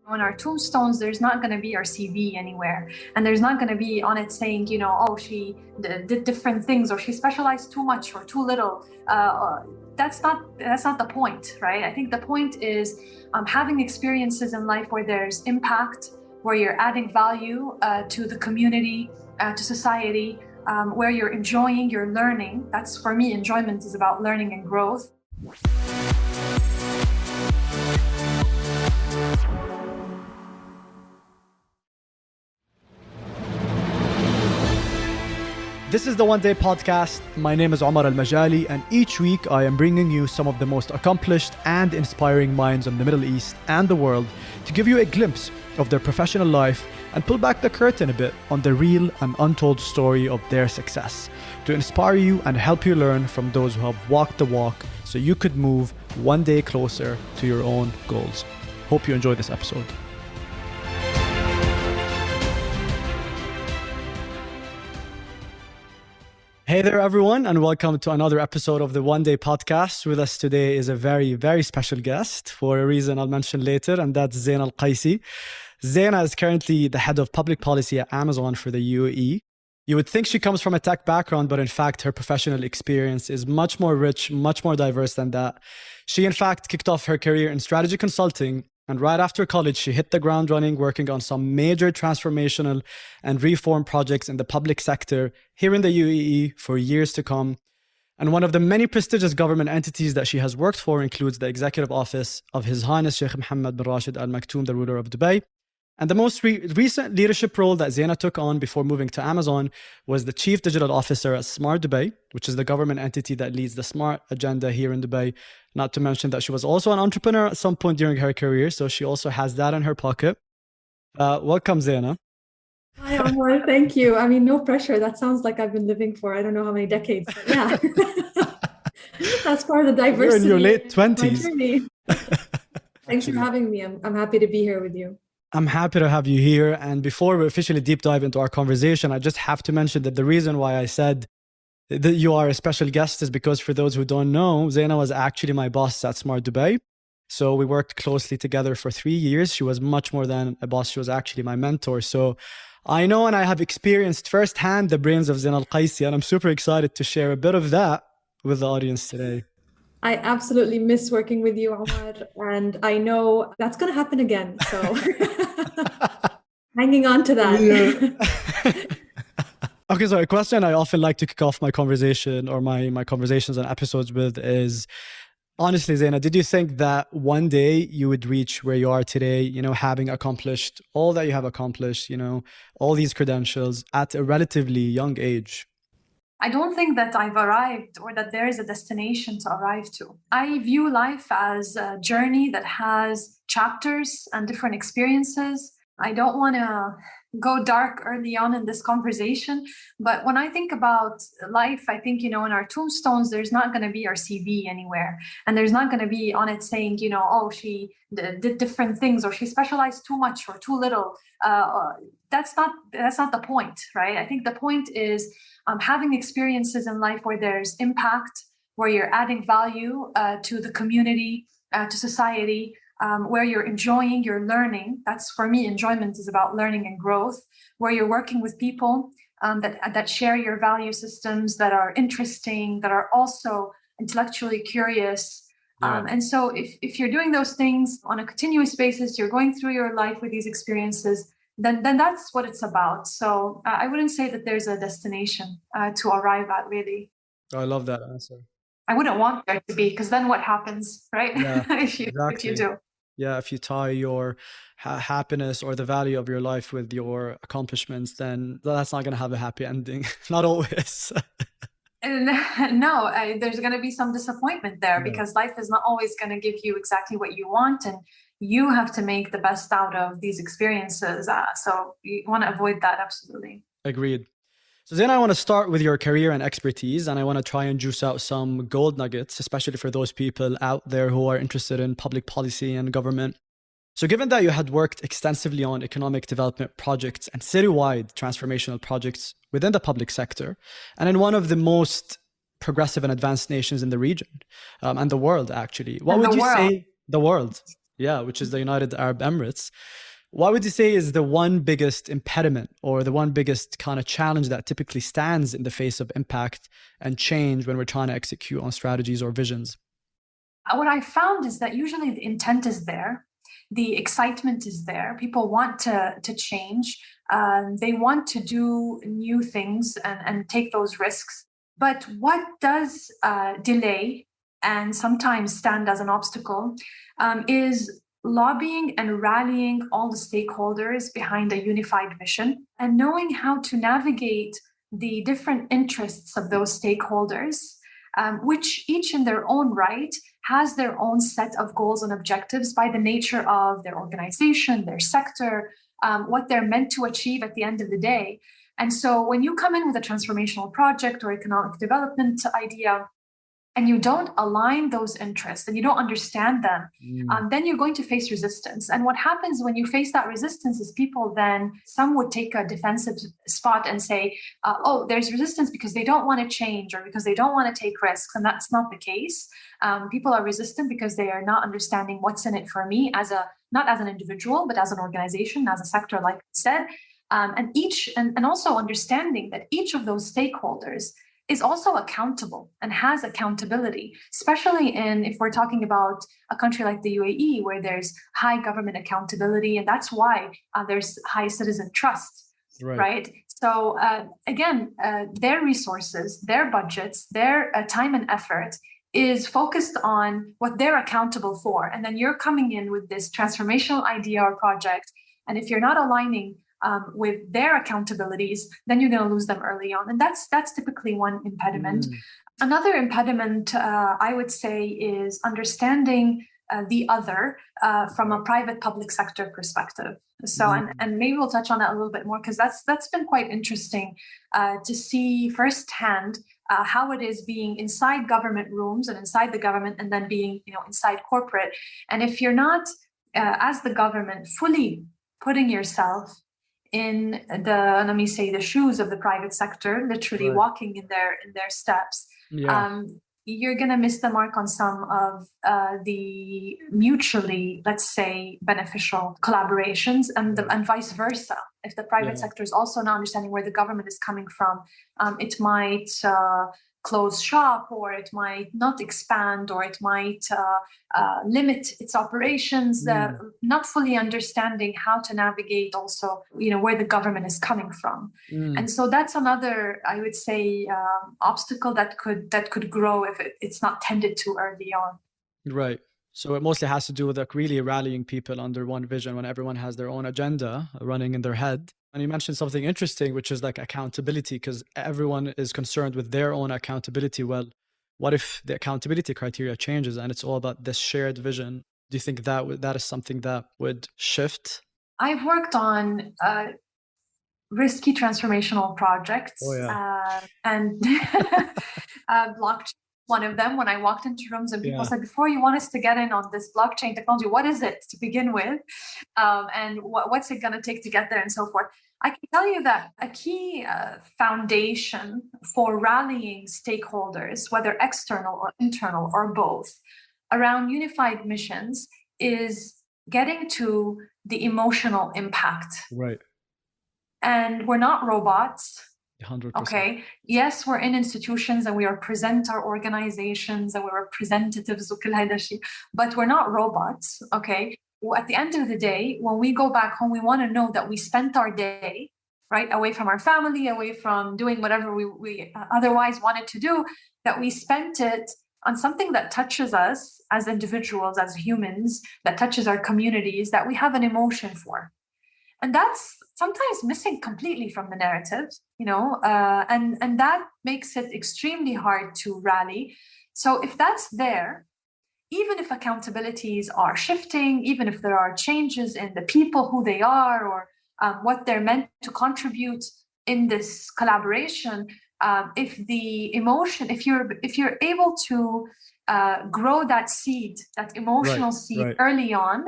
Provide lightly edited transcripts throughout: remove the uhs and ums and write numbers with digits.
On our tombstones, there's not going to be our CV anywhere, and there's not going to be on it saying, oh, she did different things, or she specialized too much or too little. That's not the point, right? I think the point is having experiences in life where there's impact, where you're adding value to the community, to society, where you're enjoying, you're learning. That's, for me, enjoyment is about learning and growth. This is the One Day Podcast. My name is Omar Al-Majali, and each week I am bringing you some of the most accomplished and inspiring minds of the Middle East and the world to give you a glimpse of their professional life and pull back the curtain a bit on the real and untold story of their success, to inspire you and help you learn from those who have walked the walk so you could move one day closer to your own goals. Hope you enjoy this episode. Hey there, everyone, and welcome to another episode of the One Day Podcast. With us today is a very, very special guest for a reason I'll mention later, and that's Zeina Kaissi. Zeina is currently the head of public policy at Amazon for the UAE. You would think she comes from a tech background, but in fact, her professional experience is much more rich, much more diverse than that. She, in fact, kicked off her career in strategy consulting, and right after college, she hit the ground running, working on some major transformational and reform projects in the public sector here in the UAE for years to come. And one of the many prestigious government entities that she has worked for includes the executive office of His Highness Sheikh Mohammed bin Rashid Al Maktoum, the ruler of Dubai. And the most recent leadership role that Zeina took on before moving to Amazon was the Chief Digital Officer at Smart Dubai, which is the government entity that leads the smart agenda here in Dubai. Not to mention that she was also an entrepreneur at some point during her career, so she also has that in her pocket. Welcome, Zeina. Hi, Omar. Thank you. I mean, no pressure. That sounds like I've been living for I don't know how many decades, but yeah. That's part of the diversity. You're in your late 20s. Thanks for having me. I'm happy to be here with you. I'm happy to have you here. And before we officially deep dive into our conversation, I just have to mention that the reason why I said that you are a special guest is because, for those who don't know, Zeina was actually my boss at Smart Dubai. So we worked closely together for 3 years. She was much more than a boss. She was actually my mentor. So I know and I have experienced firsthand the brains of Zeina Kaissi, and I'm super excited to share a bit of that with the audience today. I absolutely miss working with you, Omar, and I know that's going to happen again. So hanging on to that. Yeah. Okay, so a question I often like to kick off my conversation or my conversations and episodes with is, honestly, Zeina, did you think that one day you would reach where you are today, having accomplished all that you have accomplished, all these credentials at a relatively young age? I don't think that I've arrived or that there is a destination to arrive to. I view life as a journey that has chapters and different experiences. I don't want to go dark early on in this conversation, but when I think about life, I think, in our tombstones, there's not going to be our CV anywhere. And there's not going to be on it saying, oh, she did different things, or she specialized too much or too little. That's not the point, right? I think the point is having experiences in life where there's impact, where you're adding value to the community, to society, where you're enjoying, you're learning. That's, for me, enjoyment is about learning and growth, where you're working with people that share your value systems, that are interesting, that are also intellectually curious. Yeah. And so if you're doing those things on a continuous basis, you're going through your life with these experiences, then that's what it's about. So I wouldn't say that there's a destination to arrive at, really. I love that answer. I wouldn't want there to be, because then what happens, right? Yeah, if you do. Yeah, if you tie your happiness or the value of your life with your accomplishments, then that's not going to have a happy ending. Not always. No, there's going to be some disappointment there, because life is not always going to give you exactly what you want, and you have to make the best out of these experiences. So you want to avoid that, absolutely. Agreed. So then I want to start with your career and expertise, and I want to try and juice out some gold nuggets, especially for those people out there who are interested in public policy and government. So given that you had worked extensively on economic development projects and citywide transformational projects within the public sector, and in one of the most progressive and advanced nations in the region, and the world, actually, what would you say? The world. Yeah, which is the United Arab Emirates. What would you say is the one biggest impediment or the one biggest kind of challenge that typically stands in the face of impact and change when we're trying to execute on strategies or visions? What I found is that usually the intent is there, the excitement is there. People want to change. They want to do new things and take those risks. But what does delay and sometimes stand as an obstacle is lobbying and rallying all the stakeholders behind a unified mission and knowing how to navigate the different interests of those stakeholders, which each in their own right has their own set of goals and objectives by the nature of their organization, their sector, what they're meant to achieve at the end of the day. And so when you come in with a transformational project or economic development idea, and you don't align those interests and you don't understand them, then you're going to face resistance. And what happens when you face that resistance is people then, some would take a defensive spot and say, oh, there's resistance because they don't want to change or because they don't want to take risks. And that's not the case. People are resistant because they are not understanding what's in it for me not as an individual, but as an organization, as a sector, like I said. And also understanding that each of those stakeholders is also accountable and has accountability, especially if we're talking about a country like the UAE, where there's high government accountability, and that's why there's high citizen trust, right? So again, their resources, their budgets, their time and effort is focused on what they're accountable for. And then you're coming in with this transformational idea or project, and if you're not aligning with their accountabilities, then you're going to lose them early on. And that's typically one impediment. Another impediment, I would say, is understanding the other from a private public sector perspective. So, and maybe we'll touch on that a little bit more, because that's been quite interesting to see firsthand how it is being inside government rooms and inside the government, and then being, inside corporate. And if you're not, as the government, fully putting yourself in the shoes of the private sector, literally walking in their steps, you're going to miss the mark on some of the mutually, let's say, beneficial collaborations, and vice versa. If the private sector is also not understanding where the government is coming from, it might close shop, or it might not expand, or it might limit its operations, not fully understanding how to navigate also, where the government is coming from. And so that's another, I would say, obstacle that could grow if it's not tended to early on. Right. So it mostly has to do with really rallying people under one vision when everyone has their own agenda running in their head. And you mentioned something interesting, which is like accountability, because everyone is concerned with their own accountability. Well, what if the accountability criteria changes and it's all about this shared vision? Do you think that is something that would shift? I've worked on risky transformational projects, and blockchain. One of them, when I walked into rooms and people said, before you want us to get in on this blockchain technology, what is it to begin with? And what's it going to take to get there, and so forth. I can tell you that a key foundation for rallying stakeholders, whether external or internal or both, around unified missions is getting to the emotional impact. Right. And we're not robots. 100%. Okay. Yes, we're in institutions and we represent our organizations and we're representatives, but we're not robots. Okay. Well, at the end of the day, when we go back home, we want to know that we spent our day, right, away from our family, away from doing whatever we otherwise wanted to do, that we spent it on something that touches us as individuals, as humans, that touches our communities, that we have an emotion for. And that's sometimes missing completely from the narrative, and that makes it extremely hard to rally. So if that's there, even if accountabilities are shifting, even if there are changes in the people, who they are, or what they're meant to contribute in this collaboration, if the emotion, if you're able to grow that seed, that emotional seed early on,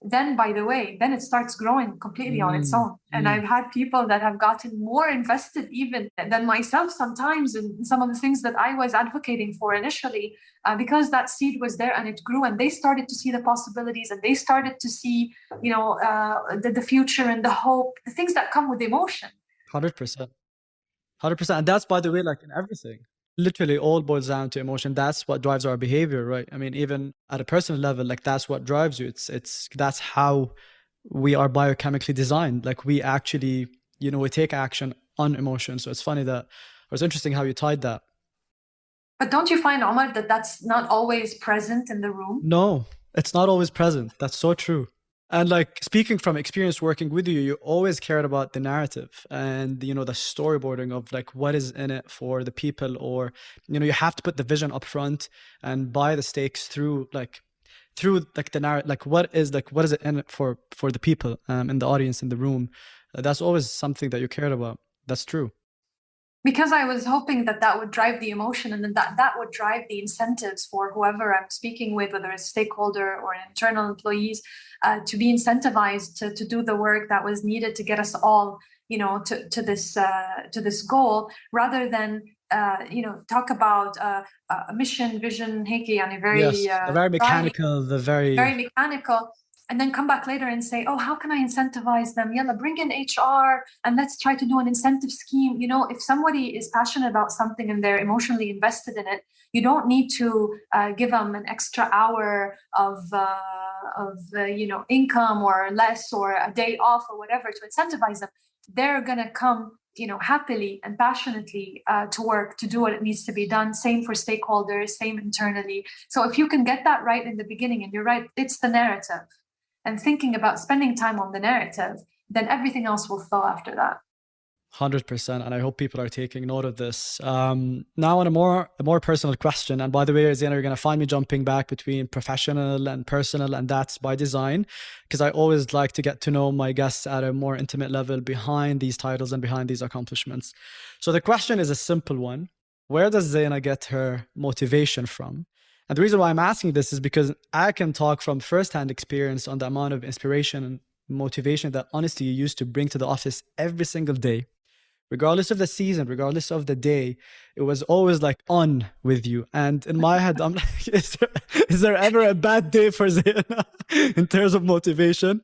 then by the way, then it starts growing completely on its own. And I've had people that have gotten more invested even than myself sometimes in some of the things that I was advocating for initially, because that seed was there and it grew, and they started to see the possibilities, and they started to see, the future and the hope, the things that come with emotion. 100%. 100%. And that's, by the way, like in everything, literally all boils down to emotion. That's what drives our behavior, right? I mean, even at a personal level, like that's what drives you. That's how we are biochemically designed. Like we actually, we take action on emotion. So it's funny that, or it's interesting how you tied that. But don't you find, Omar, that that's not always present in the room? No, it's not always present. That's so true. And like speaking from experience working with you, you always cared about the narrative and, the storyboarding of like what is in it for the people, or, you have to put the vision up front and buy the stakes through the narrative, like what is it in it for the people in the audience, in the room. That's always something that you cared about. That's true. Because I was hoping that that would drive the emotion, and then that would drive the incentives for whoever I'm speaking with, whether it's a stakeholder or an internal employees, to be incentivized to do the work that was needed to get us all, to this goal, rather than talk about a mission, vision, heki, and The very mechanical, very mechanical, and then come back later and say, oh, how can I incentivize them? Yalla, bring in HR and let's try to do an incentive scheme. If somebody is passionate about something and they're emotionally invested in it, you don't need to give them an extra hour of income or less, or a day off or whatever to incentivize them. They're going to come happily and passionately to work to do what it needs to be done. Same for stakeholders, same internally. So if you can get that right in the beginning, and you're right, it's the narrative, and thinking about spending time on the narrative, then everything else will flow after that. 100%. And I hope people are taking note of this. Now on a more personal question. And by the way, Zaina, you're going to find me jumping back between professional and personal, and that's by design, because I always like to get to know my guests at a more intimate level behind these titles and behind these accomplishments. So the question is a simple one. Where does Zaina get her motivation from? And the reason why I'm asking this is because I can talk from firsthand experience on the amount of inspiration and motivation that honestly you used to bring to the office every single day. Regardless of the season, regardless of the day, it was always like on with you. And in my head, I'm like, is there ever a bad day for Zaina in terms of motivation?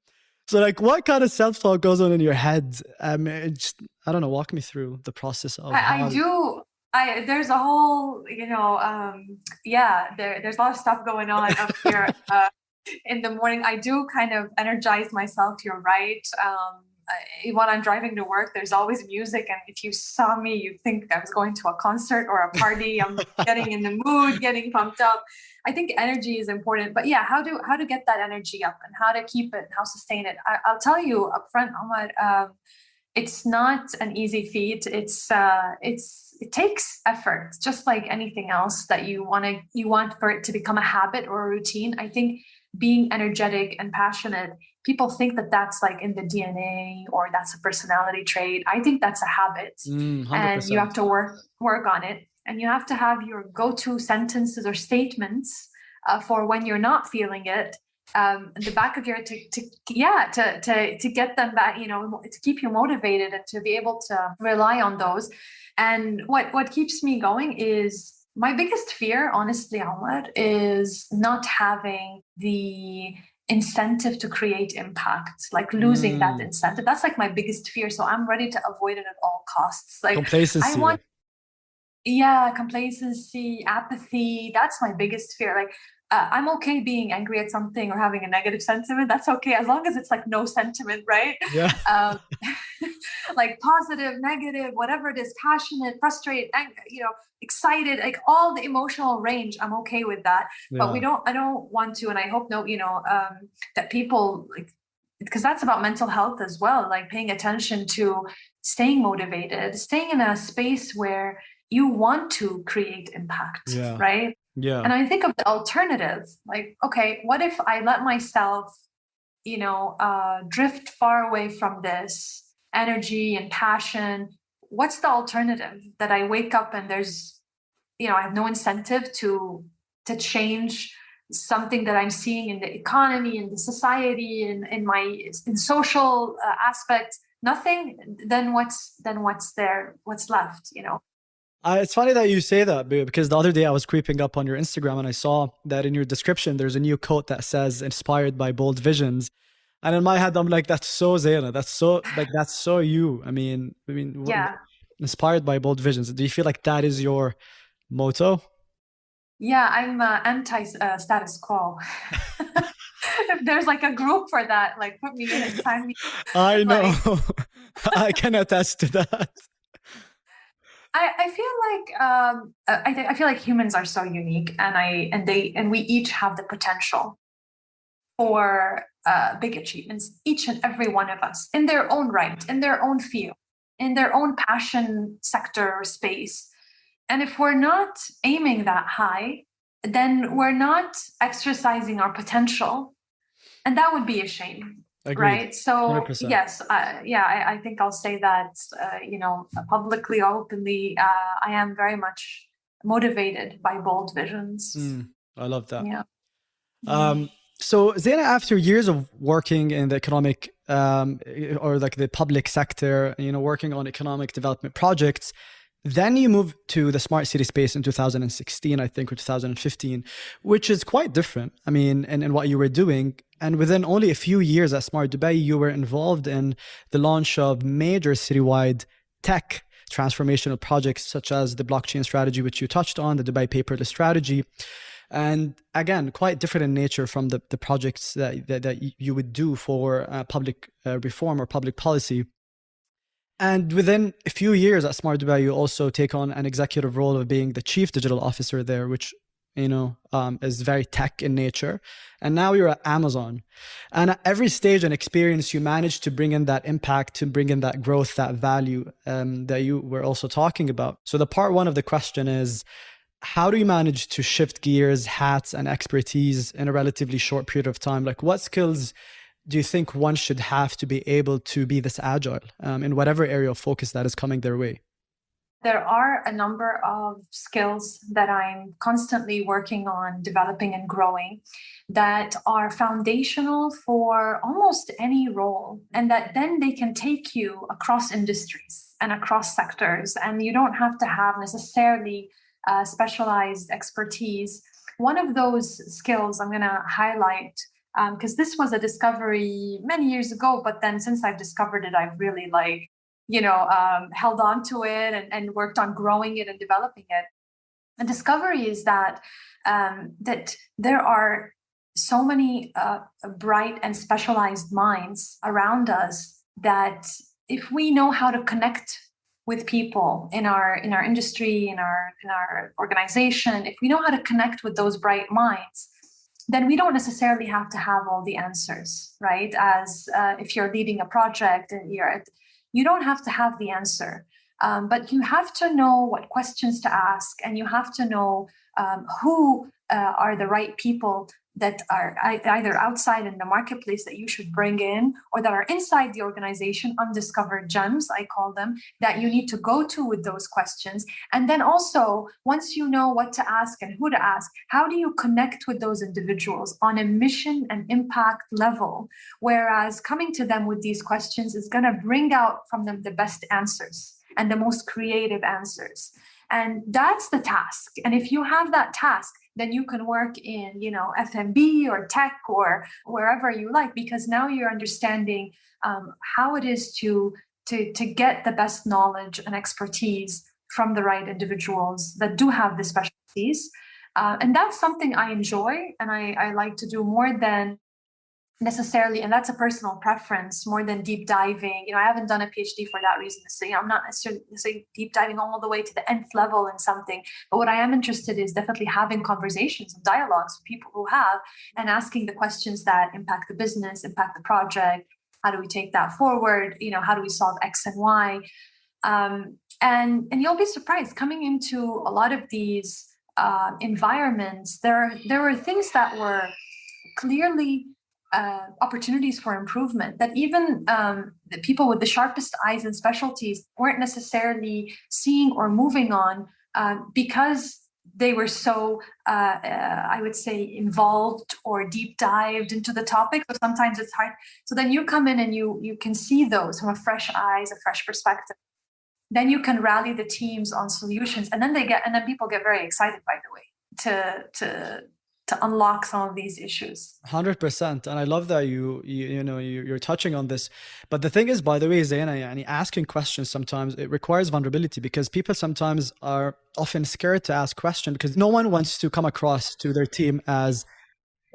So like, what kind of self-talk goes on in your head? I don't know, walk me through the process of I do. There's a whole, there's a lot of stuff going on up here in the morning. I do kind of energize myself. You're right. When I'm driving to work, there's always music. And if you saw me, you'd think I was going to a concert or a party. I'm getting in the mood, getting pumped up. I think energy is important, but yeah, how to get that energy up and how to keep it and how to sustain it. I'll tell you up front, Omar, it's not an easy feat. It takes effort, just like anything else that you want for it to become a habit or a routine. I think being energetic and passionate, people think that that's like in the DNA or that's a personality trait. I think that's a habit, and you have to work on it. And you have to have your go-to sentences or statements for when you're not feeling it. The back of your to get them back, to keep you motivated and to be able to rely on those. And what keeps me going is my biggest fear, honestly, Ahmed, is not having the incentive to create impact, like losing that incentive. That's like my biggest fear. So I'm ready to avoid it at all costs. Like complacency. Complacency, apathy. That's my biggest fear. Like I'm okay being angry at something or having a negative sentiment. That's okay, as long as it's like no sentiment, right? Yeah. Like positive, negative, whatever it is, passionate, frustrated, excited, like all the emotional range. I'm okay with that. Yeah. But I don't want to, and I hope that people, like, because that's about mental health as well, like paying attention to staying motivated, staying in a space where you want to create impact, right? Yeah. And I think of the alternative, like, okay, what if I let myself, drift far away from this energy and passion? What's the alternative? That I wake up and there's, I have no incentive to change something that I'm seeing in the economy, in the society, in social aspects, nothing, then what's there? What's left? It's funny that you say that, because the other day I was creeping up on your Instagram and I saw that in your description there's a new quote that says "inspired by bold visions," and in my head I'm like, that's so Zaina, that's so you. I mean, Yeah. Inspired by bold visions. Do you feel like that is your motto? Yeah, I'm anti status quo. If there's like a group for that, like put me in and sign me. I know. Like, I can attest to that. I feel like I feel like humans are so unique, and we each have the potential for big achievements, each and every one of us, in their own right, in their own field, in their own passion sector or space. And if we're not aiming that high, then we're not exercising our potential, and that would be a shame. Agreed. Right. So 100%. yes, I think I'll say that, publicly, openly, I am very much motivated by bold visions. I love that. Yeah. So Zaina, after years of working in the economic or like the public sector, working on economic development projects, then you moved to the smart city space in 2016, I think, or 2015, which is quite different. I mean, and what you were doing. And within only a few years at Smart Dubai, you were involved in the launch of major citywide tech transformational projects, such as the blockchain strategy, which you touched on, the Dubai Paperless Strategy. And again, quite different in nature from the projects that you would do for public reform or public policy. And within a few years at Smart Dubai, you also take on an executive role of being the chief digital officer there, which is very tech in nature. And now you're at Amazon. And at every stage and experience, you manage to bring in that impact, to bring in that growth, that value that you were also talking about. So the part one of the question is, how do you manage to shift gears, hats, and expertise in a relatively short period of time? Like, what skills do you think one should have to be able to be this agile in whatever area of focus that is coming their way? There are a number of skills that I'm constantly working on developing and growing that are foundational for almost any role, and that then they can take you across industries and across sectors, and you don't have to have necessarily specialized expertise. One of those skills I'm going to highlight, because this was a discovery many years ago, but then since I've discovered it, I've really held on to it and worked on growing it and developing it. The discovery is that that there are so many bright and specialized minds around us that if we know how to connect with people in our industry, in our organization, if we know how to connect with those bright minds, then we don't necessarily have to have all the answers, right? As if you're leading a project and you don't have to have the answer, but you have to know what questions to ask, and you have to know who are the right people that are either outside in the marketplace that you should bring in, or that are inside the organization, undiscovered gems, I call them, that you need to go to with those questions. And then also, once you know what to ask and who to ask, how do you connect with those individuals on a mission and impact level? Whereas coming to them with these questions is going to bring out from them the best answers and the most creative answers. And that's the task. And if you have that task, then you can work in, F&B or tech or wherever you like, because now you're understanding how it is to get the best knowledge and expertise from the right individuals that do have the specialties. And that's something I enjoy and I like to do more than necessarily, and that's a personal preference, more than deep diving. I haven't done a PhD for that reason. So I'm not necessarily deep diving all the way to the nth level in something. But what I am interested in is definitely having conversations and dialogues with people who have, and asking the questions that impact the business, impact the project. How do we take that forward? How do we solve X and Y? And you'll be surprised coming into a lot of these environments. There were things that were clearly opportunities for improvement that even the people with the sharpest eyes and specialties weren't necessarily seeing or moving on, because they were so, I would say, involved or deep dived into the topic. So sometimes it's hard. So then you come in and you can see those from a fresh eyes, a fresh perspective. Then you can rally the teams on solutions, and then people get very excited, by the way, to unlock some of these issues. 100%. And I love that you're touching on this. But the thing is, by the way, Zaina, asking questions sometimes it requires vulnerability, because people sometimes are often scared to ask questions because no one wants to come across to their team as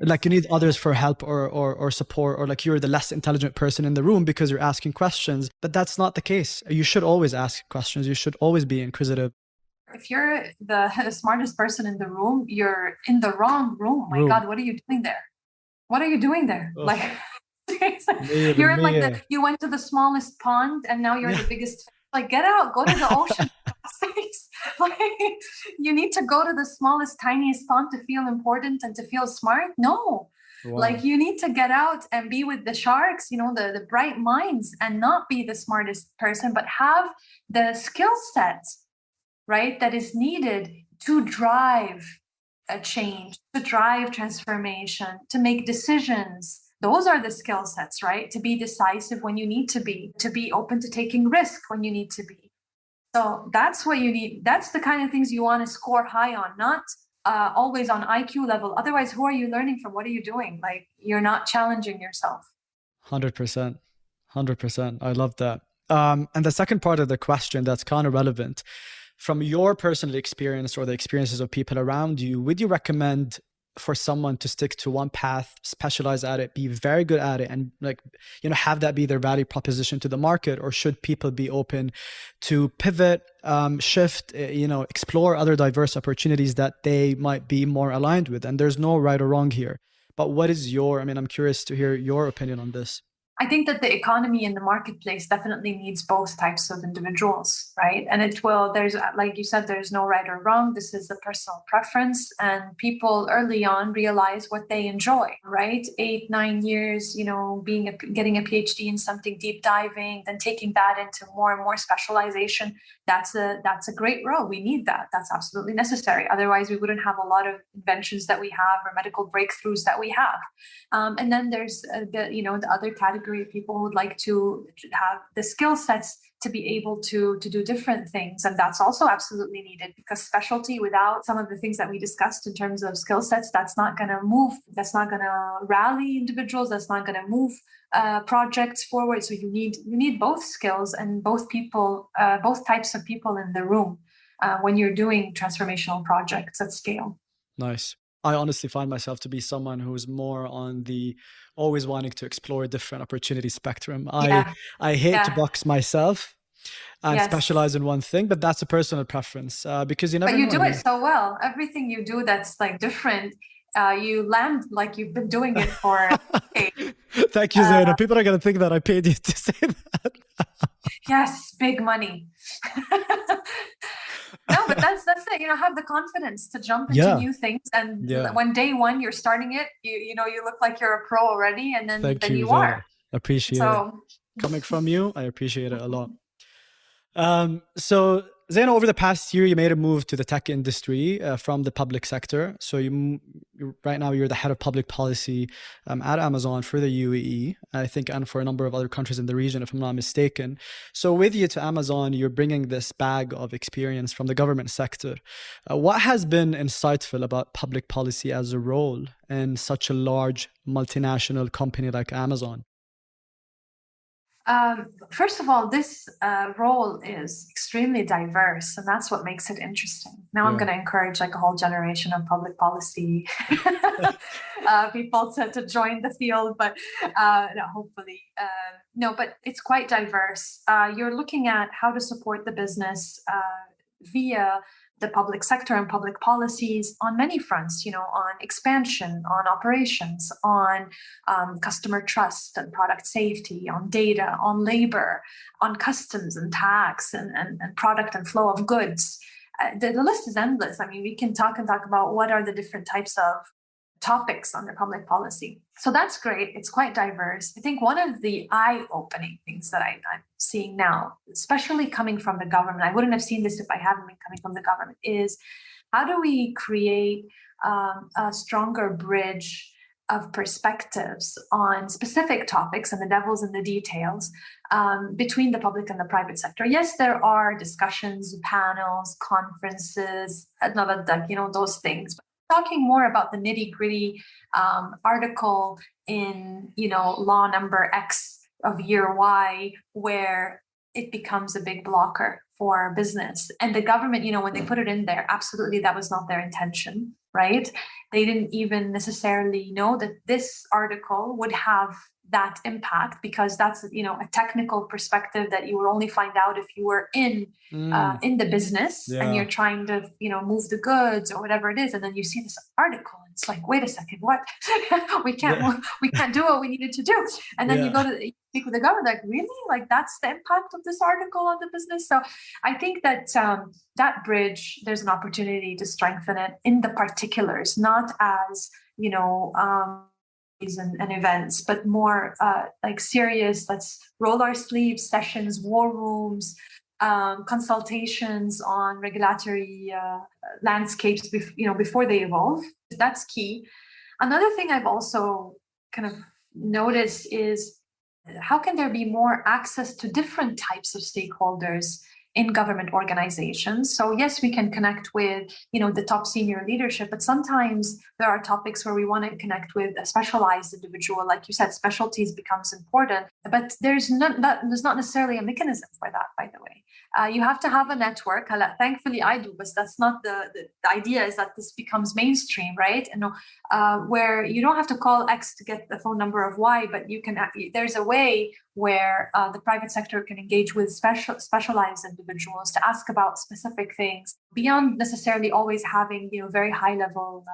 like you need others for help or support, or like you're the less intelligent person in the room because you're asking questions. But that's not the case. You should always ask questions. You should always be inquisitive. If you're the smartest person in the room, you're in the wrong room. My God, what are you doing there? What are you doing there? Oof. Like, you're in like you went to the smallest pond and now you're the biggest. Like, get out, go to the ocean. Like, you need to go to the smallest, tiniest pond to feel important and to feel smart? No. Wow. Like, you need to get out and be with the sharks, the bright minds, and not be the smartest person, but have the skill set, right, that is needed to drive a change, to drive transformation, to make decisions. Those are the skill sets, right? To be decisive when you need to be open to taking risk when you need to be. So that's what you need. That's the kind of things you want to score high on, not always on IQ level. Otherwise, who are you learning from? What are you doing? Like, you're not challenging yourself. 100%. 100%. I love that. And the second part of the question that's kind of relevant, from your personal experience or the experiences of people around you, would you recommend for someone to stick to one path, specialize at it, be very good at it, and have that be their value proposition to the market? Or should people be open to pivot, shift, explore other diverse opportunities that they might be more aligned with? And there's no right or wrong here. But what is I'm curious to hear your opinion on this. I think that the economy and the marketplace definitely needs both types of individuals, right? And there's, like you said, there's no right or wrong. This is a personal preference, and people early on realize what they enjoy, right? 8, 9 years, getting a PhD in something, deep diving, then taking that into more and more specialization. That's a great road. We need that. That's absolutely necessary. Otherwise, we wouldn't have a lot of inventions that we have or medical breakthroughs that we have. And then there's the other category of people who would like to have the skill sets to be able to do different things. And that's also absolutely needed, because specialty without some of the things that we discussed in terms of skill sets, that's not going to move. That's not going to rally individuals. That's not going to move projects forward. So you need both skills and both types of people in the room when you're doing transformational projects at scale. Nice. I honestly find myself to be someone who's more on the always wanting to explore different opportunity spectrum. I hate to box myself and specialize in one thing, but that's a personal preference because you never know. But you do it so well. Everything you do that's like different, you land like you've been doing it for Thank you, Zaina. People are going to think that I paid you to say that. Yes, big money. No, but that's it. Have the confidence to jump into new things, and when day one you're starting it, you look like you're a pro already, and then you are. Appreciate it. Coming from you, I appreciate it a lot. So Zaina, over the past year, you made a move to the tech industry from the public sector. So right now you're the head of public policy at Amazon for the UAE, I think, and for a number of other countries in the region, if I'm not mistaken. So with you to Amazon, you're bringing this bag of experience from the government sector. What has been insightful about public policy as a role in such a large multinational company like Amazon? First of all, this role is extremely diverse, and that's what makes it interesting. Now I'm going to encourage like a whole generation of public policy people to join the field, but hopefully, no, but it's quite diverse. You're looking at how to support the business via the public sector and public policies on many fronts, on expansion, on operations, on customer trust and product safety, on data, on labor, on customs and tax and product and flow of goods. The list is endless. I mean, we can talk about what are the different types of topics under public policy. So that's great. It's quite diverse. I think one of the eye-opening things that I'm seeing now, especially coming from the government, I wouldn't have seen this if I hadn't been coming from the government, is how do we create a stronger bridge of perspectives on specific topics, and the devil's in the details, between the public and the private sector. Yes, there are discussions, panels, conferences, those things. But talking more about the nitty-gritty article in, law number X of year Y, where it becomes a big blocker for business. And the government, when they put it in there, absolutely, that was not their intention, right? They didn't even necessarily know that this article would have that impact, because that's, a technical perspective that you will only find out if you were in the business and you're trying to, move the goods or whatever it is. And then you see this article and it's like, wait a second, what? we can't do what we needed to do. And then you speak with the government, like, really? Like, that's the impact of this article on the business? So I think that that bridge, there's an opportunity to strengthen it in the particulars, not as, and events, but more like serious, let's roll our sleeves sessions, war rooms, consultations on regulatory landscapes, before they evolve. That's key. Another thing I've also kind of noticed is, how can there be more access to different types of stakeholders in government organizations? So yes, we can connect with, the top senior leadership, but sometimes there are topics where we want to connect with a specialized individual. Like you said, specialties becomes important, but there's not necessarily a mechanism for that, by the way. You have to have a network. Thankfully, I do, but that's not the idea. Is that this becomes mainstream, right? And where you don't have to call X to get the phone number of Y, but you can. There's a way where the private sector can engage with specialized individuals to ask about specific things beyond necessarily always having very high level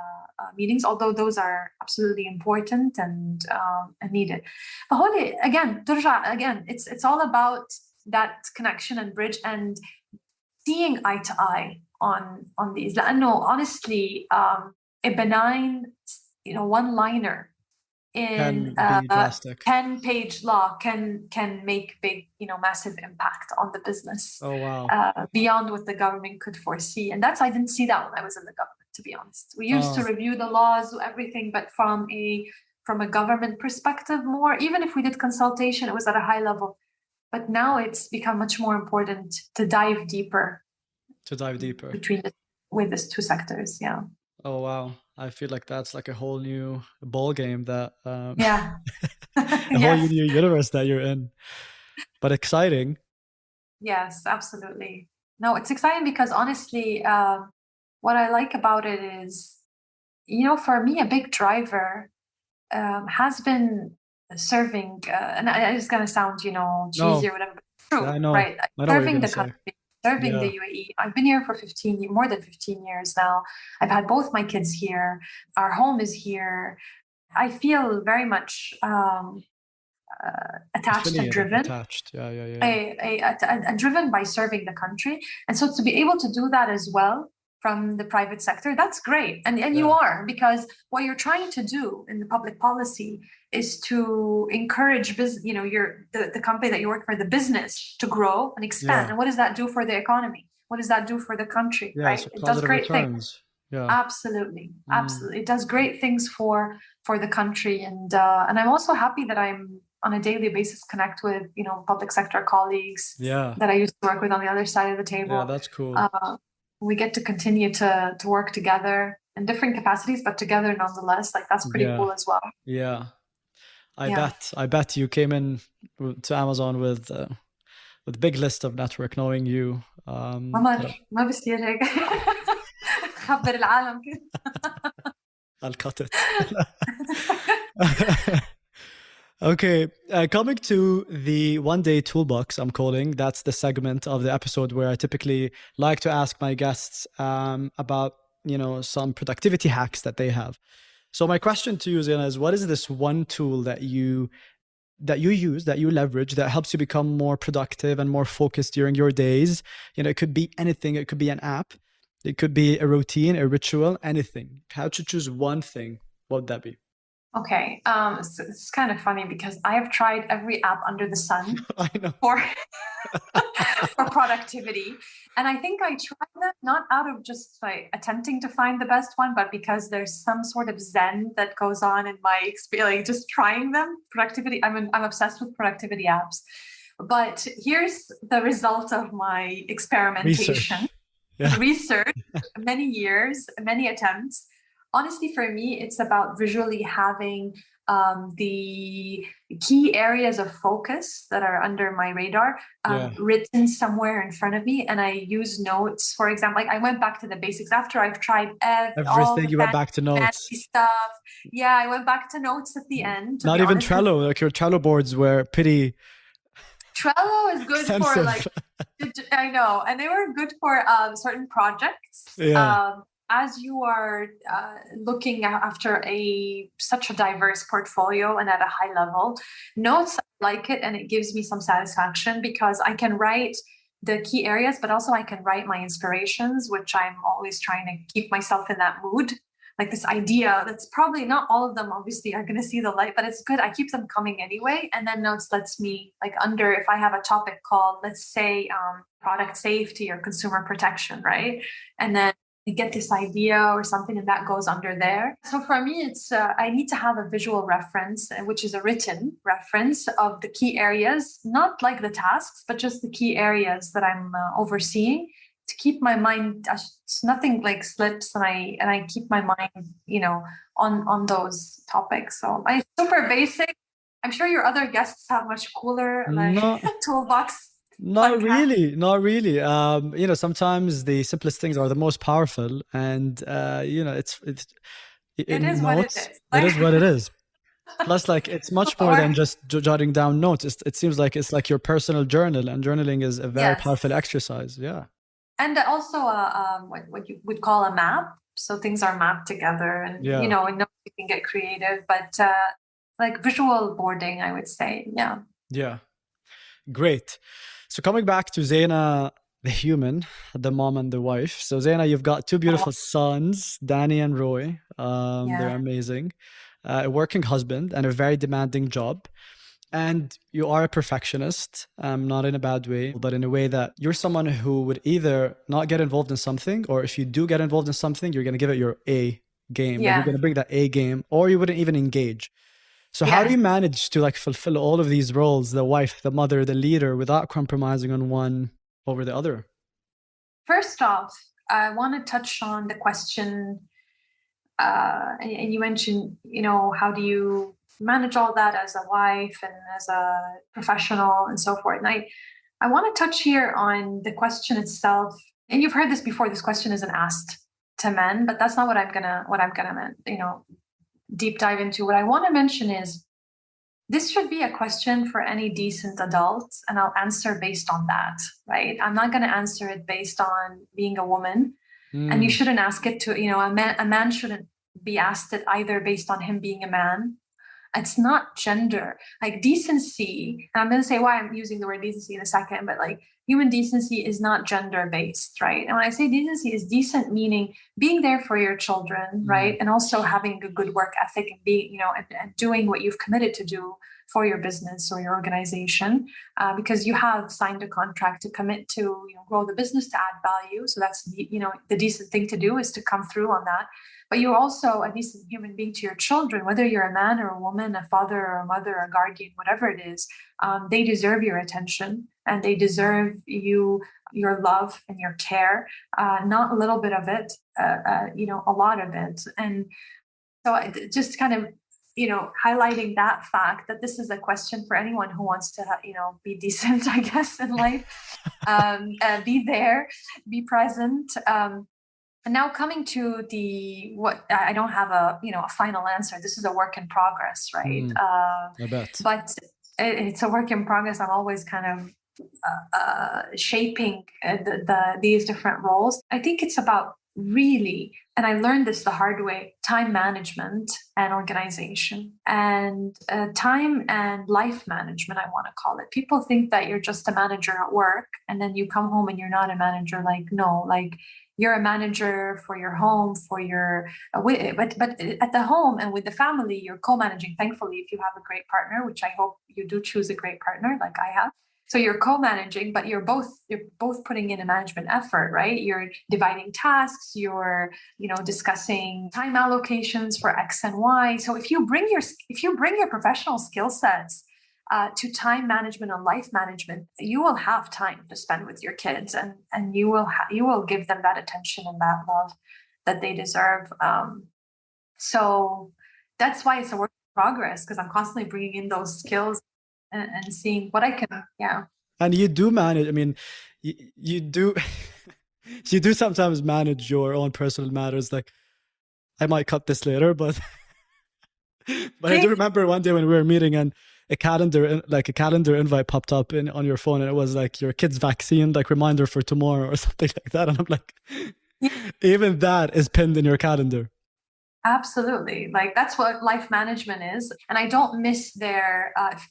meetings, although those are absolutely important and needed. But again, it's all about that connection and bridge and seeing eye to eye on these. لأنه honestly, a benign, one-liner in 10-page law can make big, massive impact on the business. Oh wow! Beyond what the government could foresee, and I didn't see that when I was in the government. To be honest, we used to review the laws, everything, but from a government perspective, more. Even if we did consultation, it was at a high level. But now it's become much more important to dive deeper. With these two sectors, yeah. Oh wow! I feel like that's like a whole new ball game that a whole new universe that you're in. But exciting. Yes, absolutely. No, it's exciting because honestly, what I like about it is, for me, a big driver has been serving, and it's going to sound, cheesy or whatever, but true, right? Serving the country, serving the UAE. I've been here for more than 15 years now. I've had both my kids here. Our home is here. I feel very much attached and driven. Driven by serving the country. And so to be able to do that as well from the private sector, that's great. And you are, because what you're trying to do in the public policy is to encourage business, the company that you work for, the business, to grow and expand. And what does that do for the economy? What does that do for the country? Right? So it does great returns. things. Yeah. Absolutely. It does great things for the country. And I'm also happy that I'm on a daily basis connect with, public sector colleagues that I used to work with on the other side of the table. Yeah, that's cool. We get to continue to work together in different capacities, but together nonetheless. Like, that's pretty cool as well. Yeah. I bet you came in to Amazon with a big list of network, knowing you. ما بصير هيك. خبر العالم كده. I'll cut it. Okay, coming to the one-day toolbox, I'm calling. That's the segment of the episode where I typically like to ask my guests about, some productivity hacks that they have. So my question to you, Zeina, is what is this one tool that you use, that you leverage, that helps you become more productive and more focused during your days? It could be anything. It could be an app. It could be a routine, a ritual, anything. How to choose one thing? What would that be? Okay. So it's kind of funny because I have tried every app under the sun. I know. for productivity. And I think I tried them not out of just like attempting to find the best one, but because there's some sort of zen that goes on in my experience, like just trying them. Productivity, I'm obsessed with productivity apps. But here's the result of my experimentation. Research, many years, many attempts. Honestly, for me, it's about visually having the key areas of focus that are under my radar written somewhere in front of me. And I use notes, for example. Like I went back to the basics after I've tried all the You went back to notes. fancy stuff. Yeah, I went back to notes at the end. Not even Trello, like your Trello boards were pretty... Trello is good for like, I know, and they were good for certain projects. As you are looking after such a diverse portfolio and at a high level, notes, I like it, and it gives me some satisfaction because I can write the key areas, but also I can write my inspirations, which I'm always trying to keep myself in that mood. Like this idea that's probably not all of them obviously are going to see the light, but it's good. I keep them coming anyway. And then notes lets me like if I have a topic called, let's say, product safety or consumer protection, right? And then I get this idea or something and that goes under there. So for me, it's, I need to have a visual reference, which is a written reference of the key areas, not like the tasks, but just the key areas that I'm overseeing, to keep my mind, nothing like slips, and I keep my mind, on those topics. So it's super basic. I'm sure your other guests have much cooler toolbox. Not really. Sometimes the simplest things are the most powerful, and it is what it is. It is what it is. Plus, like, it's much more than just jotting down notes. It seems like it's like your personal journal, and journaling is a very powerful exercise. Yeah. And also what you would call a map. So things are mapped together, and and you can get creative, but like visual boarding, I would say. Yeah. Yeah. Great. So coming back to Zaina, the human, the mom and the wife. So Zaina, you've got two beautiful sons, Danny and Roy. They're amazing. A working husband and a very demanding job. And you are a perfectionist, not in a bad way, but in a way that you're someone who would either not get involved in something, or if you do get involved in something, you're going to give it your A game. Like you're going to bring that A game, or you wouldn't even engage. So how do you manage to like fulfill all of these roles, the wife, the mother, the leader, without compromising on one over the other? First off, I want to touch on the question, and you mentioned, how do you manage all that as a wife and as a professional and so forth. And I want to touch here on the question itself. And you've heard this before. This question isn't asked to men, but that's not what I'm gonna deep dive into. What I want to mention is this should be a question for any decent adult, and I'll answer based on that, right? I'm not going to answer it based on being a woman, and you shouldn't ask it to, a man shouldn't be asked it either based on him being a man. It's not gender. Like decency, and I'm going to say why I'm using the word decency in a second, but like human decency is not gender based, right? And when I say decency is decent, meaning being there for your children, right? And also having a good work ethic and being, and doing what you've committed to do for your business or your organization, because you have signed a contract to commit to, grow the business, to add value. So that's, the decent thing to do is to come through on that. But you're also a decent human being to your children, whether you're a man or a woman, a father or a mother, a guardian, whatever it is. They deserve your attention, and they deserve your love and your care, not a little bit of it, a lot of it. And so just kind of, highlighting that fact that this is a question for anyone who wants to, be decent, I guess, in life, be there, be present. And now coming to what I don't have a final answer. This is a work in progress, right? I bet. But it's a work in progress. I'm always kind of shaping these different roles. I think it's about really, and I learned this the hard way, time management and organization, and time and life management, I want to call it. People think that you're just a manager at work and then you come home and you're not a manager. Like, no, like you're a manager for your home, for your, but at the home and with the family, you're co-managing, thankfully, if you have a great partner, which I hope you do choose a great partner like I have. So you're co-managing, but you're both putting in a management effort, right? You're dividing tasks, you're, discussing time allocations for X and Y. So if you bring your professional skill sets to time management and life management, you will have time to spend with your kids, and you will give them that attention and that love that they deserve. So that's why it's a work in progress, because I'm constantly bringing in those skills and seeing what I can, And you do manage, I mean, you do, you do sometimes manage your own personal matters. Like, I might cut this later, but I do remember one day when we were meeting and a calendar invite popped up on your phone, and it was like your kid's vaccine, like reminder for tomorrow or something like that. And I'm like, even that is pinned in your calendar. Absolutely. Like, that's what life management is. And I don't miss their, if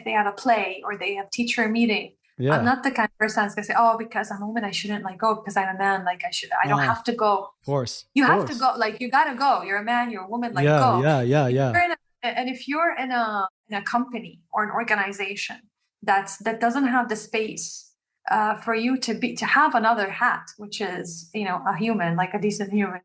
they have a play or they have teacher meeting. Yeah. I'm not the kind of person that's going to say, oh, because I'm a woman, I shouldn't go because I'm a man. Like I don't have to go. Of course. You have to go. Like, you got to go. You're a man, you're a woman, go. Yeah. And if you're in a company or an organization that doesn't have the space for you to have another hat, which is, a human, like a decent human,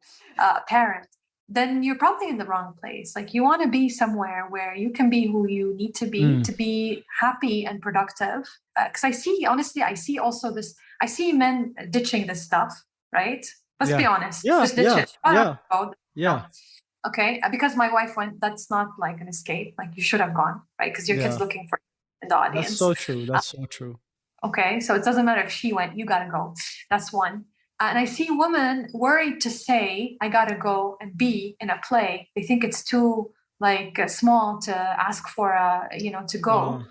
parent, then you're probably in the wrong place. Like, you want to be somewhere where you can be who you need to be happy and productive. Because I see also this, I see men ditching this stuff, right? Let's be honest. Just ditch it. Yeah. Okay. Because my wife went, that's not like an escape. Like, you should have gone, right? Because your kid's looking for you in the audience. That's so true. That's so true. Okay. So it doesn't matter if she went, you got to go. That's one. And I see women worried to say, I got to go and be in a play. They think it's too small to ask for to go.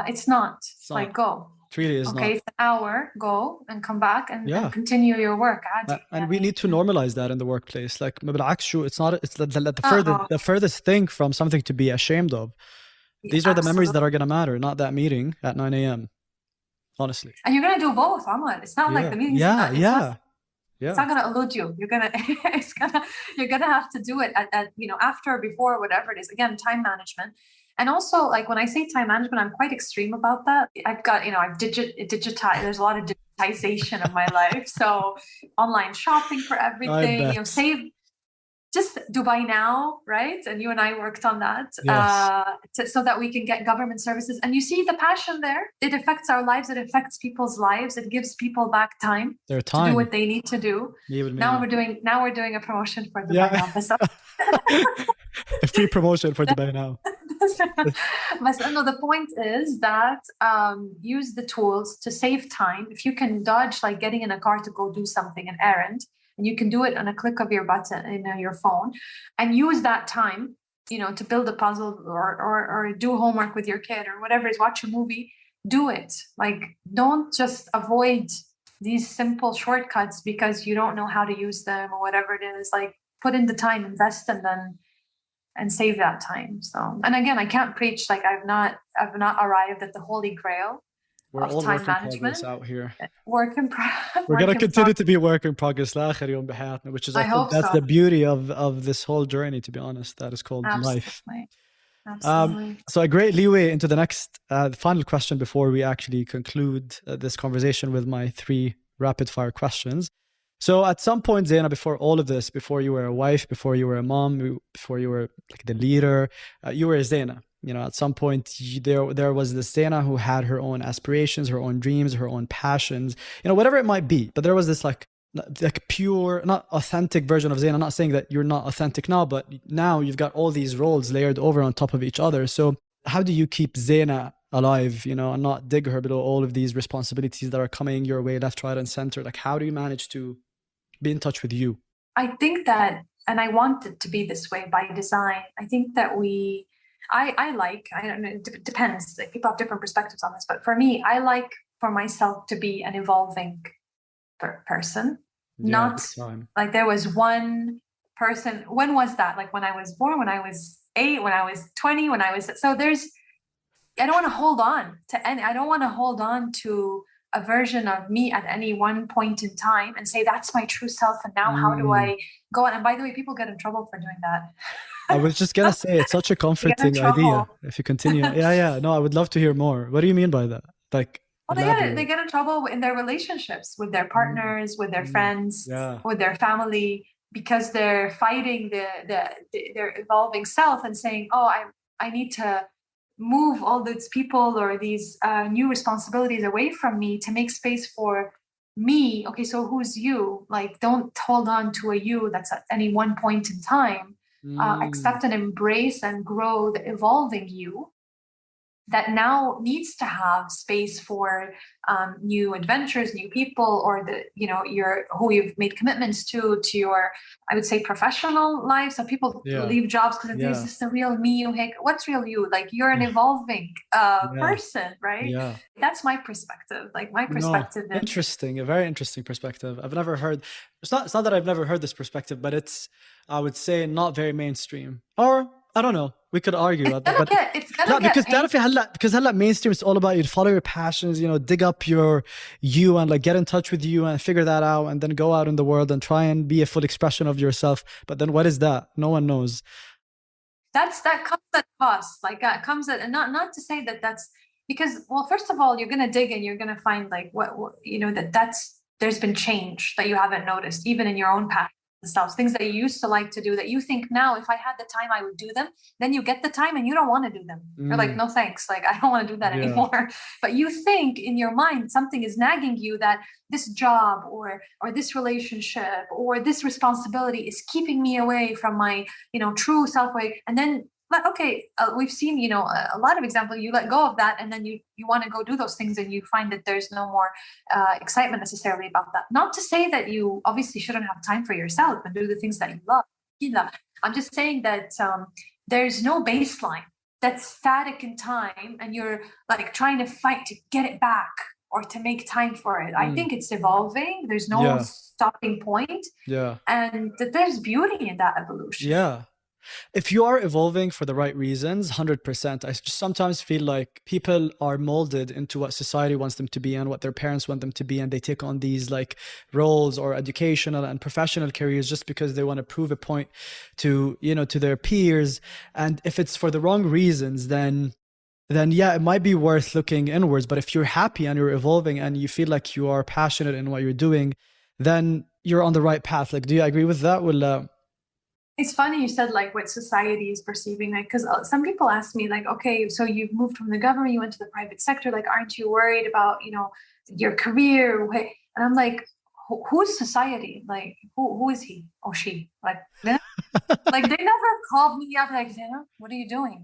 It's not. Go. It really is not. Okay, it's an hour, go and come back and continue your work. And we need to normalize that in the workplace. Like, it's not, it's the furthest thing from something to be ashamed of. These are the memories that are going to matter, not that meeting at 9 a.m. Honestly. And you're going to do both, Ahmad. It's not like the meeting's it's not going to elude you. You're going to have to do it at after or before, whatever it is. Again, time management. And also, like, when I say time management, I'm quite extreme about that. I've got, I've digitized. There's a lot of digitization of my life. So online shopping for everything, save. Just Dubai Now, right? And you and I worked on that so that we can get government services. And you see the passion there. It affects our lives. It affects people's lives. It gives people back time to do what they need to do. Now we're doing a promotion for Dubai Now. A free promotion for Dubai Now. No, the point is that use the tools to save time. If you can dodge getting in a car to go do something, an errand, and you can do it on a click of your button in your phone, and use that time, to build a puzzle or do homework with your kid or whatever it is, watch a movie, do it. Don't just avoid these simple shortcuts because you don't know how to use them or whatever it is. Put in the time, invest in them, and save that time. So, and again, I can't preach I've not arrived at the holy grail. We're all work in progress out here. Work in progress. We're going to continue to be work in progress, which is, I think that's the beauty of this whole journey, to be honest, that is called life. Absolutely. So a great leeway into the next, final question before we actually conclude this conversation with my 3 rapid fire questions. So at some point, Zaina, before all of this, before you were a wife, before you were a mom, before you were the leader, you were a Zaina. At some point there was this Zaina who had her own aspirations, her own dreams, her own passions, whatever it might be. But there was this like pure, not authentic version of Zaina. I'm not saying that you're not authentic now, but now you've got all these roles layered over on top of each other. So how do you keep Zaina alive, and not dig her below all of these responsibilities that are coming your way left, right, and center? How do you manage to be in touch with you? I think that, and I want it to be this way by design. I think that I don't know, it depends. People have different perspectives on this, but for me, I like for myself to be an evolving person. Not there was one person. When was that? When I was born, when I was 8, when I was 20, I don't want to hold on to any, I don't want to hold on to a version of me at any one point in time and say, that's my true self. And now how do I go on? And by the way, people get in trouble for doing that. I was just going to say, it's such a comforting idea if you continue. Yeah. No, I would love to hear more. What do you mean by that? Well, they Elaborate. get in trouble in their relationships with their Mm, partners, with their mm, friends, yeah. with their family, because they're fighting their evolving self and saying, "Oh, I need to move all these people or these new responsibilities away from me to make space for me." Okay, so who's you? Like, don't hold on to a you that's at any one point in time. Mm, Accept and embrace and grow the evolving you that now needs to have space for new adventures, new people, or your who you've made commitments to your, I would say, professional life. So people yeah. leave jobs because there's Yeah. this the real me. Hey, what's real you? Like, you're an evolving Yeah. person, right? Yeah. That's my perspective. Like, my No, perspective is interesting. A very interesting perspective. I've never heard. It's not that I've never heard this perspective, but it's, I would say, not very mainstream. Or I don't know. We could argue about that, but it's gonna لا, get because painful. تعرفي هلا because هلا mainstream is all about you follow your passions, dig up your you and like get in touch with you and figure that out and then go out in the world and try and be a full expression of yourself. But then what is that? No one knows. That comes at cost. Like, that comes at, and not to say that that's because, well, first of all, you're gonna dig and you're gonna find like what that's there's been change that you haven't noticed even in your own past and stuff, things that you used to like to do that you think now, if I had the time I would do them. Then you get the time and you don't want to do them. You're like, Mm, no thanks, like, I don't want to do that yeah. anymore. But you think in your mind something is nagging you, that this job or this relationship or this responsibility is keeping me away from my true self way. And then, but okay, we've seen a lot of examples. You let go of that and then you want to go do those things and you find that there's no more excitement necessarily about that. Not to say that you obviously shouldn't have time for yourself and do the things that you love. I'm just saying that there's no baseline that's static in time and you're like trying to fight to get it back or to make time for it. I Mm, think it's evolving. There's no yeah. stopping point, Yeah. and that there's beauty in that evolution. Yeah. If you are evolving for the right reasons, 100%. I just sometimes feel like people are molded into what society wants them to be and what their parents want them to be. And they take on these like roles or educational and professional careers just because they want to prove a point to, to their peers. And if it's for the wrong reasons, then yeah, it might be worth looking inwards. But if you're happy and you're evolving and you feel like you are passionate in what you're doing, then you're on the right path. Like, do you agree with that? Well, It's funny you said like what society is perceiving, like, because some people ask me like, okay, so you've moved from the government, you went to the private sector, like, aren't you worried about your career? And I'm like, who's society? Like, who is he or she? Like, like they never called me up like, Zaina, what are you doing?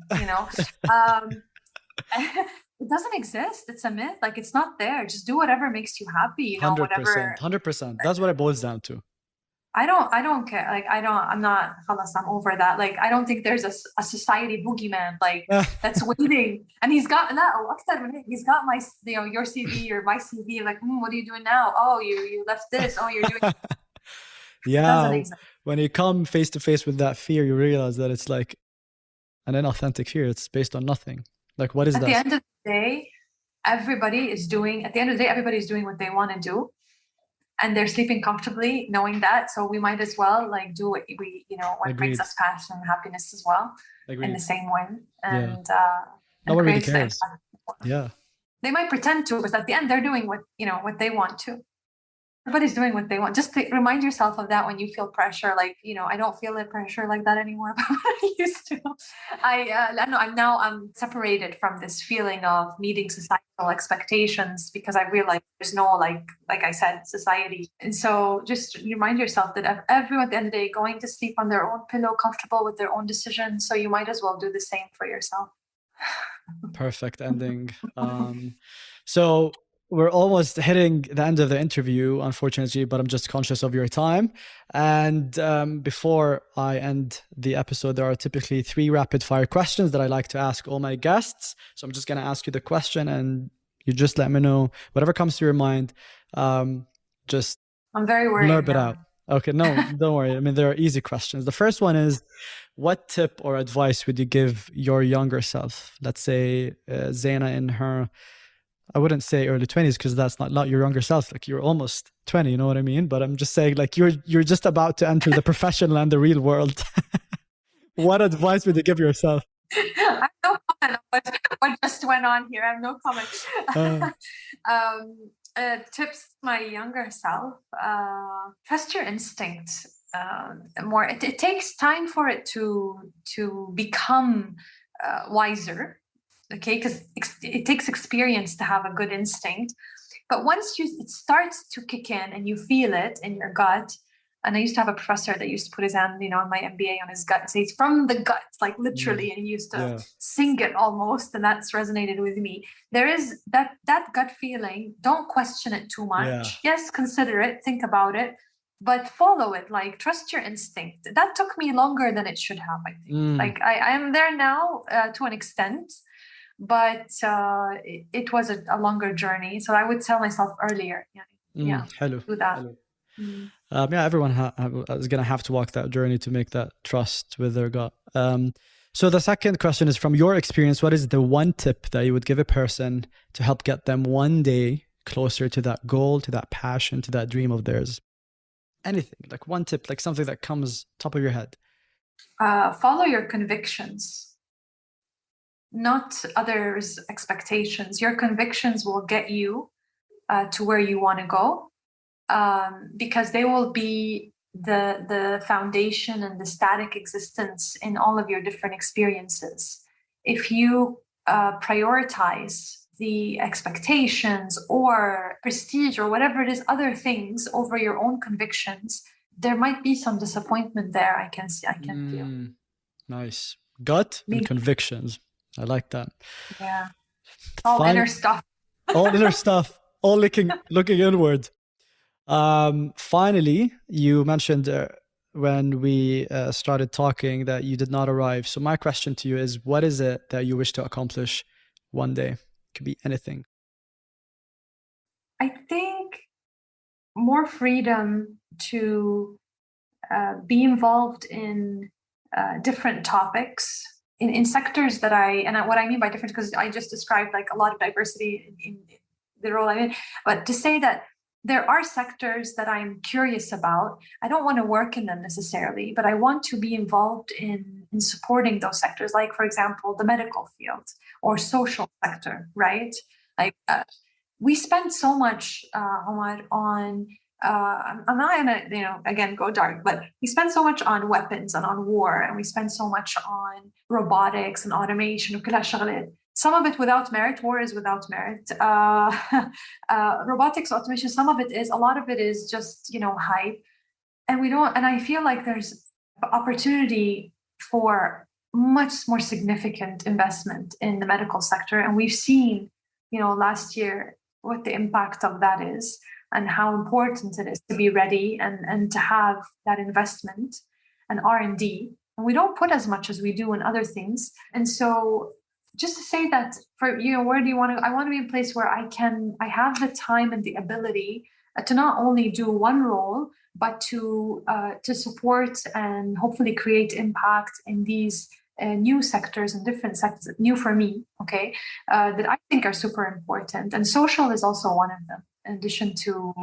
It doesn't exist. It's a myth. Like, it's not there. Just do whatever makes you happy. 100%, Whatever. 100%. That's what it boils down to. I don't care. Like, I'm not, خلاص, I'm over that. Like, I don't think there's a society boogeyman, like, that's waiting. And he's got that, he's got my, your CV or my CV, like, what are you doing now? Oh, you left this. Oh, you're doing. Yeah. When you come face to face with that fear, you realize that it's like an inauthentic fear. It's based on nothing. Like, what is that? At the end of the day, everybody's doing what they want to do. And they're sleeping comfortably knowing that. So we might as well like do what what brings us passion and happiness as well. Agreed. In the same way. And no one really cares. Yeah. They might pretend to, but at the end they're doing what they want to. Everybody's doing what they want. Just to remind yourself of that when you feel pressure. Like, I don't feel the pressure like that anymore, but I used to. I'm separated from this feeling of meeting societal expectations because I realize there's no like I said, society. And so just remind yourself that everyone at the end of the day going to sleep on their own pillow, comfortable with their own decisions. So you might as well do the same for yourself. Perfect ending. So we're almost hitting the end of the interview, unfortunately, but I'm just conscious of your time. And before I end the episode, there are typically 3 rapid fire questions that I like to ask all my guests. So I'm just going to ask you the question and you just let me know whatever comes to your mind. Just I'm very worried. Blurb it out. Okay, no, don't worry. I mean, there are easy questions. The first one is, what tip or advice would you give your younger self? Let's say Zaina in her, I wouldn't say early 20s because that's not your younger self. Like, you're almost 20, you know what I mean? But I'm just saying, like, you're just about to enter the professional and the real world. What advice would you give yourself? I have no comment on what just went on here. I have no comment. Tips my younger self: trust your instinct. More. It takes time for it to become wiser. Okay, because it takes experience to have a good instinct. But once it starts to kick in and you feel it in your gut, and I used to have a professor that used to put his hand, on my MBA on his gut and say it's from the gut, like literally, and he used to sing it almost, and that's resonated with me. There is that gut feeling. Don't question it too much. Yes, consider it, think about it, but follow it. Like, trust your instinct. That took me longer than it should have, I think. Like I am there now to an extent, but it was a longer journey. So I would tell myself earlier, do that. Everyone is going to have to walk that journey to make that trust with their gut. So the second question is, from your experience, what is the one tip that you would give a person to help get them one day closer to that goal, to that passion, to that dream of theirs? Anything, like one tip, like something that comes top of your head. Follow your convictions, not others' expectations. Your convictions will get you to where you want to go, because they will be the foundation and the static existence in all of your different experiences. If you prioritize the expectations or prestige or whatever it is, other things over your own convictions, there might be some disappointment there. I can feel. Nice. Gut and convictions. I like that. Yeah. All inner stuff. All inner stuff. All looking inward. Finally, you mentioned when we started talking that you did not arrive. So my question to you is, what is it that you wish to accomplish one day? Could be anything. I think more freedom to be involved in different topics in sectors that what I mean by different, because I just described like a lot of diversity in the role I'm in, but to say that there are sectors that I'm curious about. I don't want to work in them necessarily, but I want to be involved in supporting those sectors, like, for example, the medical field or social sector, right? Like we spend so much, Omar, on, I'm not gonna, again, go dark, but we spend so much on weapons and on war, and we spend so much on robotics and automation. Some of it without merit. War is without merit. Robotics, automation, some of it is, a lot of it is just, hype. And I feel like there's opportunity for much more significant investment in the medical sector. And we've seen, last year what the impact of that is and how important it is to be ready and to have that investment and R&D. And we don't put as much as we do in other things. And so just to say that, for where do you want to? I want to be in a place where I have the time and the ability to not only do one role, but to support and hopefully create impact in these new sectors and different sectors, new for me, okay, that I think are super important. And social is also one of them. In addition to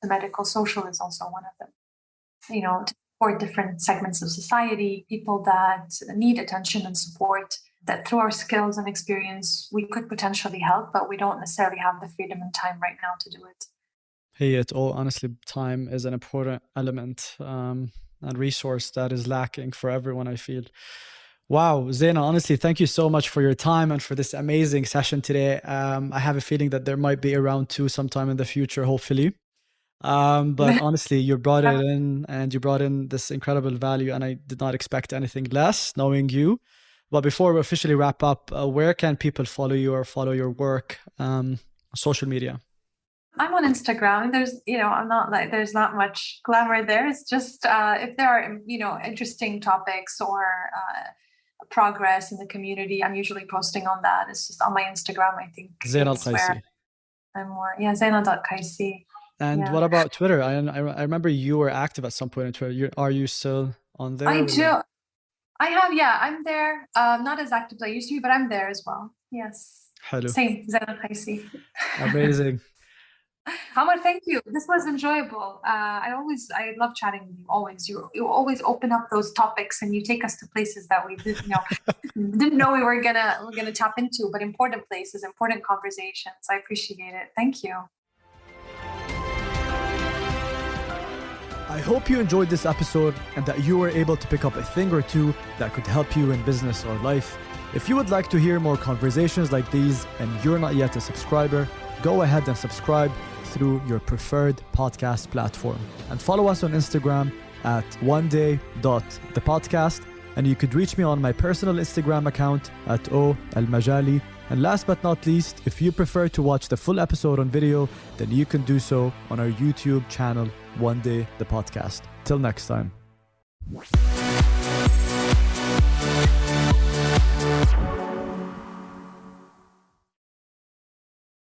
the medical, social is also one of them. To support different segments of society, people that need attention and support, that through our skills and experience, we could potentially help, but we don't necessarily have the freedom and time right now to do it. Hey, honestly, time is an important element and resource that is lacking for everyone, I feel. Wow, Zaina, honestly, thank you so much for your time and for this amazing session today. I have a feeling that there might be a round 2 sometime in the future, hopefully. But honestly, you brought it in and you brought in this incredible value, and I did not expect anything less knowing you. But before we officially wrap up, where can people follow you or follow your work on social media? I'm on Instagram. There's, I'm not like, there's not much glamour there. It's just if there are, interesting topics or progress in the community, I'm usually posting on that. It's just on my Instagram, I think. Zaina Kaissi. I'm more, Zaina.Kaissi. And what about Twitter? I remember you were active at some point on Twitter. Are you still on there? I do. I have, I'm there. Not as active as I used to be, but I'm there as well. Yes. Hello. Same, Zaina Kaissi. Amazing. Mohammed, thank you. This was enjoyable. I love chatting with you. Always, you always open up those topics and you take us to places that we didn't know we were gonna tap into, but important places, important conversations. I appreciate it. Thank you. I hope you enjoyed this episode and that you were able to pick up a thing or two that could help you in business or life. If you would like to hear more conversations like these and you're not yet a subscriber, go ahead and subscribe through your preferred podcast platform. And follow us on Instagram at oneday.thepodcast. And you could reach me on my personal Instagram account at @almajali. And last but not least, if you prefer to watch the full episode on video, then you can do so on our YouTube channel, One Day the Podcast. Till next time.